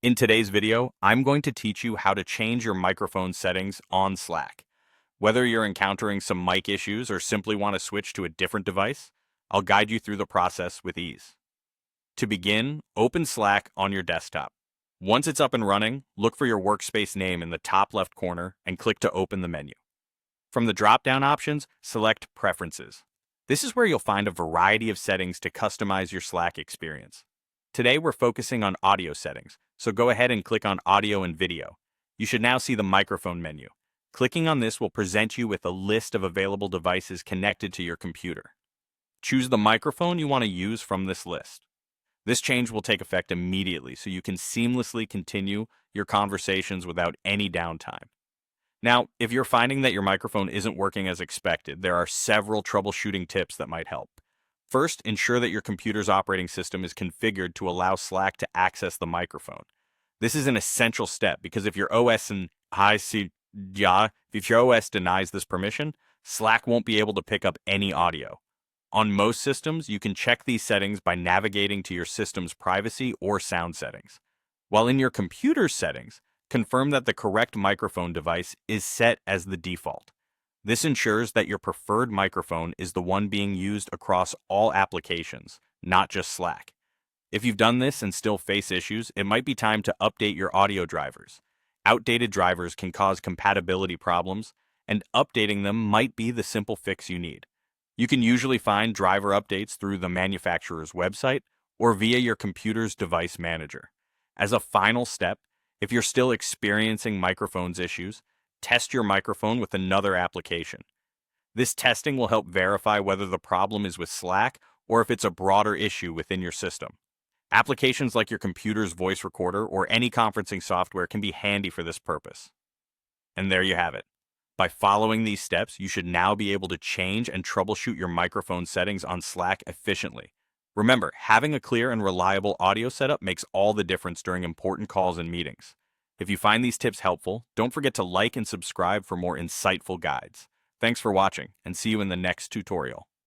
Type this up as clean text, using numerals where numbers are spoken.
In today's video, I'm going to teach you how to change your microphone settings on Slack. Whether you're encountering some mic issues or simply want to switch to a different device, I'll guide you through the process with ease. To begin, open Slack on your desktop. Once it's up and running, look for your workspace name in the top left corner and click to open the menu. From the drop-down options, select Preferences. This is where you'll find a variety of settings to customize your Slack experience. Today we're focusing on audio settings, so go ahead and click on Audio and Video. You should now see the microphone menu. Clicking on this will present you with a list of available devices connected to your computer. Choose the microphone you want to use from this list. This change will take effect immediately, so you can seamlessly continue your conversations without any downtime. Now, if you're finding that your microphone isn't working as expected, there are several troubleshooting tips that might help. First, ensure that your computer's operating system is configured to allow Slack to access the microphone. This is an essential step because if your OS denies this permission, Slack won't be able to pick up any audio. On most systems, you can check these settings by navigating to your system's privacy or sound settings. While in your computer's settings, confirm that the correct microphone device is set as the default. This ensures that your preferred microphone is the one being used across all applications, not just Slack. If you've done this and still face issues, it might be time to update your audio drivers. Outdated drivers can cause compatibility problems, and updating them might be the simple fix you need. You can usually find driver updates through the manufacturer's website or via your computer's device manager. As a final step, if you're still experiencing microphones issues, test your microphone with another application. This testing will help verify whether the problem is with Slack or if it's a broader issue within your system. Applications like your computer's voice recorder or any conferencing software can be handy for this purpose. And there you have it. By following these steps, you should now be able to change and troubleshoot your microphone settings on Slack efficiently. Remember, having a clear and reliable audio setup makes all the difference during important calls and meetings. If you find these tips helpful, don't forget to like and subscribe for more insightful guides. Thanks for watching, and see you in the next tutorial.